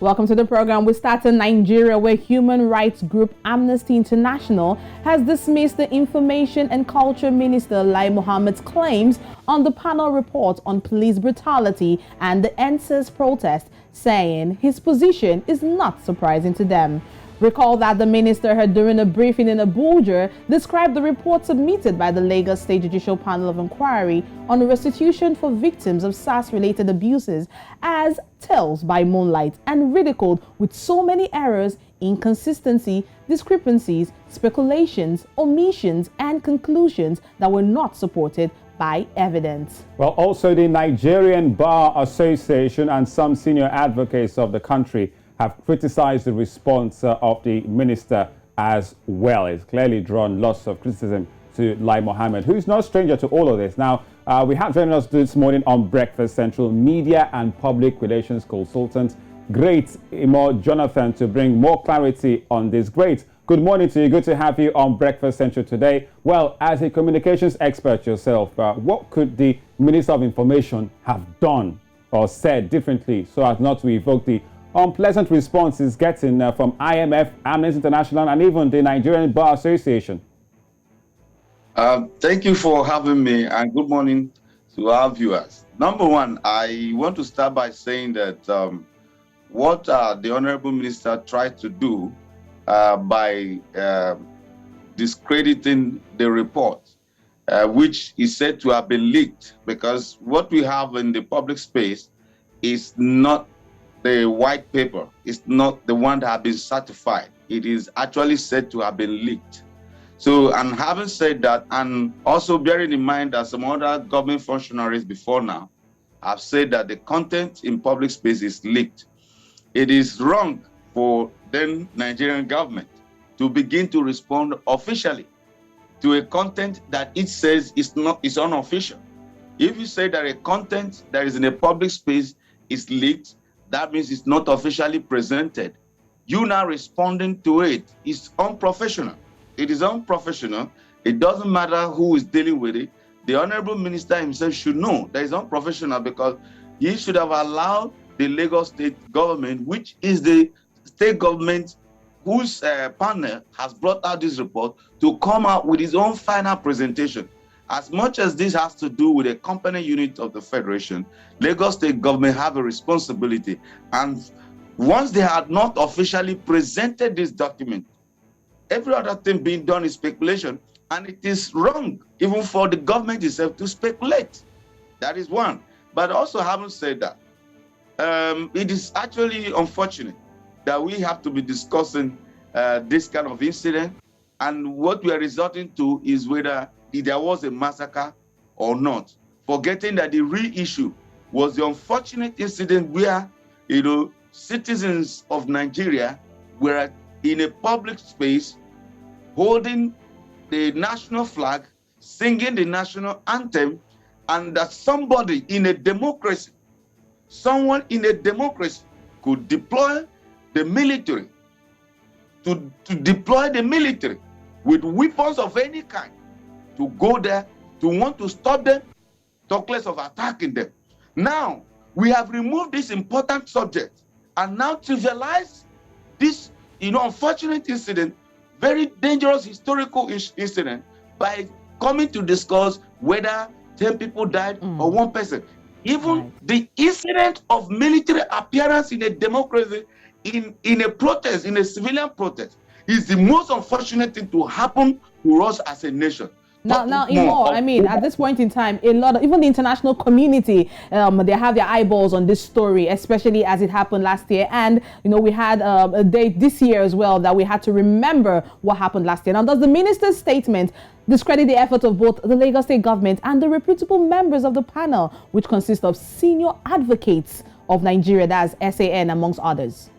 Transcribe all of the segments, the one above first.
Welcome to the program. We start in Nigeria, where human rights group Amnesty International has dismissed the Information and Culture Minister Lai Mohammed's claims on the panel report on police brutality and the EndSars protest, saying his position is not surprising to them. Recall that the minister had, during a briefing in Abuja, described the report submitted by the Lagos State Judicial Panel of Inquiry on restitution for victims of SARS-related abuses as tales by moonlight and ridiculed with so many errors, inconsistency, discrepancies, speculations, omissions, and conclusions that were not supported by evidence. Well, also the Nigerian Bar Association and some senior advocates of the country have criticized the response of the minister as well. It's clearly drawn lots of criticism to Lai Mohammed, who is no stranger to all of this. Now, we have joining us this morning on Breakfast Central media and public relations consultant, Great Imo Jonathan, to bring more clarity on this. Great, good morning to you. Good to have you on Breakfast Central today. Well, as a communications expert yourself, what could the Minister of Information have done or said differently so as not to evoke the unpleasant responses getting from IMF, Amnesty International, and even the Nigerian Bar Association? Thank you for having me, and good morning to our viewers. Number one, I want to start by saying that what the Honorable Minister tried to do by discrediting the report, which is said to have been leaked, because what we have in the public space is not the white paper. It's not the one that has been certified. It is actually said to have been leaked. So, and having said that, and also bearing in mind that some other government functionaries before now have said that the content in public space is leaked, it is wrong for the Nigerian government to begin to respond officially to a content that it says is unofficial. If you say that a content that is in a public space is leaked, that means it's not officially presented. You now responding to it is unprofessional. It is unprofessional. It doesn't matter who is dealing with it. The Honorable Minister himself should know that it's unprofessional, because he should have allowed the Lagos State government, which is the state government whose panel has brought out this report, to come out with his own final presentation. As much as this has to do with a component unit of the Federation, Lagos State government have a responsibility. And once they had not officially presented this document, every other thing being done is speculation. And it is wrong, even for the government itself, to speculate. That is one. But also, having said that, it is actually unfortunate that we have to be discussing this kind of incident. And what we are resorting to is whether there was a massacre or not, forgetting that the real issue was the unfortunate incident where, citizens of Nigeria were in a public space holding the national flag, singing the national anthem, and that somebody in a democracy, someone in a democracy could deploy the military, to deploy the military with weapons of any kind, to go there, to want to stop them, talk less of attacking them. Now, we have removed this important subject and now trivialize this, unfortunate incident, very dangerous historical incident, by coming to discuss whether 10 people died or one person. Even the incident of military appearance in a democracy, in a protest, in a civilian protest, is the most unfortunate thing to happen to us as a nation. Now, Imo, at this point in time, a lot of, even the international community, they have their eyeballs on this story, especially as it happened last year. And, we had a date this year as well that we had to remember what happened last year. Now, does the minister's statement discredit the effort of both the Lagos State government and the reputable members of the panel, which consist of senior advocates of Nigeria, that's SAN, amongst others?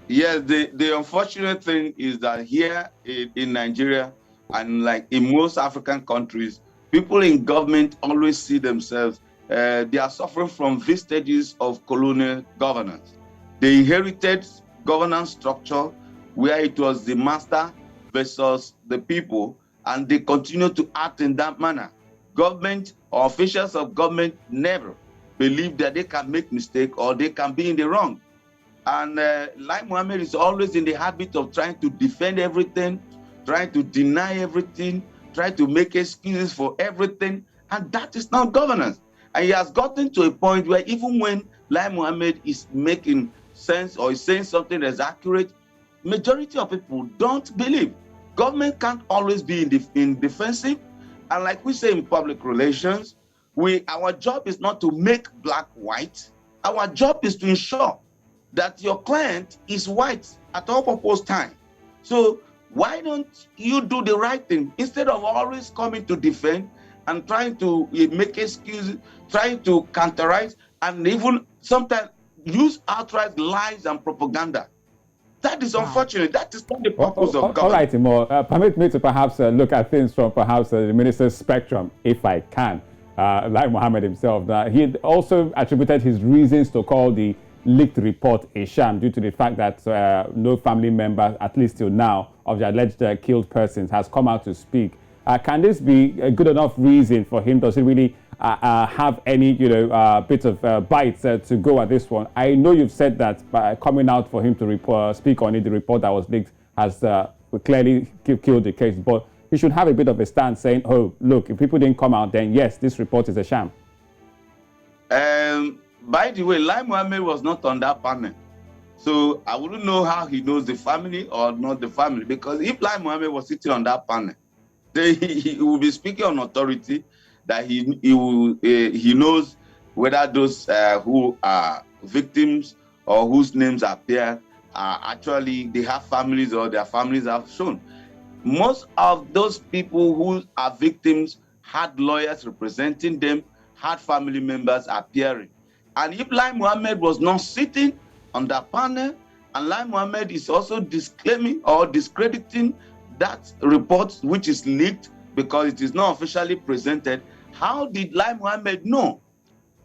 Yes, the unfortunate thing is that here in Nigeria, and like in most African countries, people in government always see themselves, they are suffering from vestiges of colonial governance. They inherited governance structure where it was the master versus the people, and they continue to act in that manner. Government or officials of government never believe that they can make mistake or they can be in the wrong. And Lai Mohammed is always in the habit of trying to defend everything, trying to deny everything, trying to make excuses for everything. And that is not governance. And he has gotten to a point where even when Lai Mohammed is making sense or is saying something that's accurate, majority of people don't believe. Government can't always be in defensive. And like we say in public relations, our job is not to make black white. Our job is to ensure that your client is white at all purpose time. So why don't you do the right thing instead of always coming to defend and trying to make excuses, trying to counterize, and even sometimes use outright lies and propaganda? That is unfortunate. That is not the purpose of government. All right, Timo. Permit me to perhaps look at things from perhaps the minister's spectrum, if I can. Like Mohammed himself, he also attributed his reasons to call the leaked report a sham due to the fact that no family member, at least till now, of the alleged killed persons has come out to speak. Can this be a good enough reason for him? Does he really have any, bit of bites to go at this one? I know you've said that by coming out for him to speak on it, the report that was leaked has clearly killed the case. But he should have a bit of a stance saying, oh, look, if people didn't come out, then yes, this report is a sham. By the way, Lai Mohammed was not on that panel. So I wouldn't know how he knows the family or not the family, because if Lai Mohammed was sitting on that panel, then he will be speaking on authority that he knows whether those who are victims or whose names appear are actually, they have families or their families have shown. Most of those people who are victims had lawyers representing them, had family members appearing. And if Lai Mohammed was not sitting on that panel, and Lai Mohammed is also disclaiming or discrediting that report which is leaked because it is not officially presented, how did Lai Mohammed know?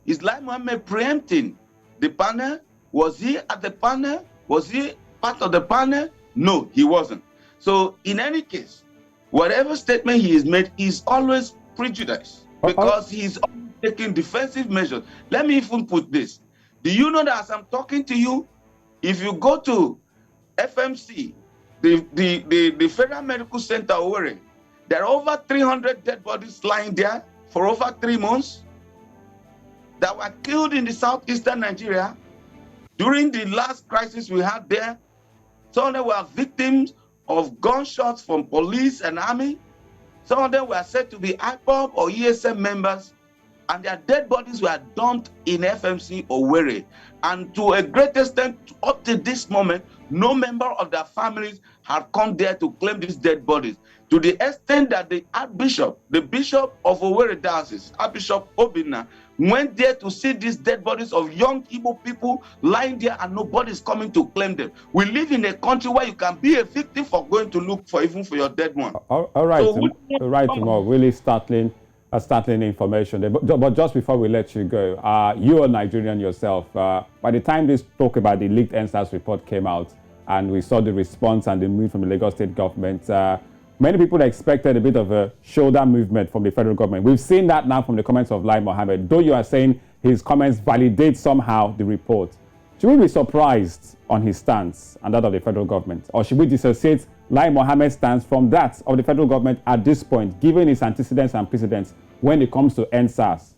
Is Lai Mohammed preempting the panel? Was he at the panel? Was he part of the panel? No, he wasn't. So in any case, whatever statement he has made is always prejudiced because he's taking defensive measures. Let me even put this. Do you know that as I'm talking to you, if you go to FMC, the Federal Medical Center Owerri, there are over 300 dead bodies lying there for over 3 months that were killed in the southeastern Nigeria. During the last crisis we had there, some of them were victims of gunshots from police and army. Some of them were said to be IPOB or ESM members, and their dead bodies were dumped in FMC Owerri. And to a great extent, up to this moment, no member of their families had come there to claim these dead bodies. To the extent that the Archbishop, the Bishop of Owerri Diocese, Archbishop Obinna, went there to see these dead bodies of young Igbo people lying there and nobody's coming to claim them. We live in a country where you can be a victim for going to look for even for your dead one. All right, Timo, really startling information. But just before we let you go, you're a Nigerian yourself. By the time this talk about the leaked EndSars report came out and we saw the response and the move from the Lagos state government, many people expected a bit of a shoulder movement from the federal government. We've seen that now from the comments of Lai Mohammed. Though you are saying his comments validate somehow the report, should we be surprised on his stance and that of the federal government? Or should we dissociate Lai Mohammed's stance from that of the federal government at this point, given its antecedents and precedents when it comes to EndSars?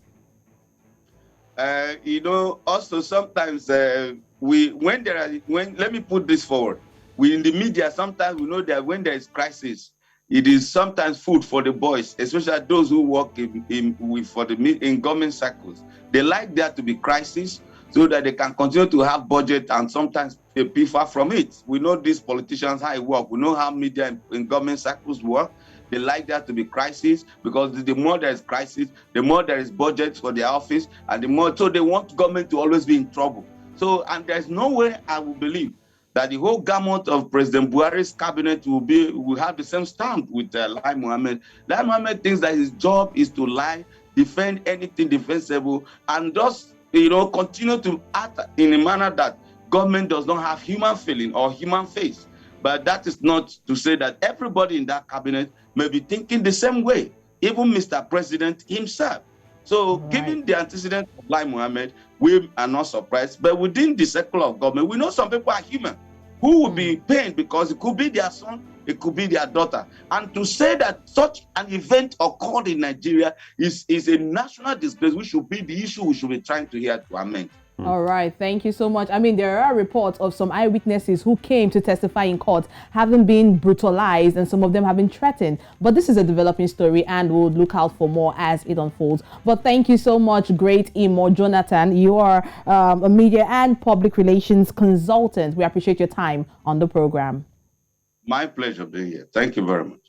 Also sometimes let me put this forward. We in the media, sometimes we know that when there is crisis, it is sometimes food for the boys, especially those who work in government circles. They like there to be crisis so that they can continue to have budget and sometimes pay far from it. We know these politicians, how it work. We know how media in government circles work. They like there to be crisis because the more there is crisis, the more there is budget for their office, and the more, so they want government to always be in trouble. So, and there's no way I will believe that the whole gamut of President Buhari's cabinet will have the same stand with Lai Mohammed. Lai Mohammed thinks that his job is to lie, defend anything defensible, and just continue to act in a manner that government does not have human feeling or human face. But that is not to say that everybody in that cabinet may be thinking the same way, even Mr. President himself. So, given the antecedent of Lai Mohammed, we are not surprised. But within the circle of government, we know some people are human who will be pained because it could be their son, it could be their daughter. And to say that such an event occurred in Nigeria is a national disgrace, which should be the issue we should be trying to hear to amend. All right, thank you so much. I mean, there are reports of some eyewitnesses who came to testify in court having been brutalized, and some of them have been threatened. But this is a developing story, and we'll look out for more as it unfolds. But thank you so much, great Imo Jonathan. You are a media and public relations consultant. We appreciate your time on the program. My pleasure being here. Thank you very much.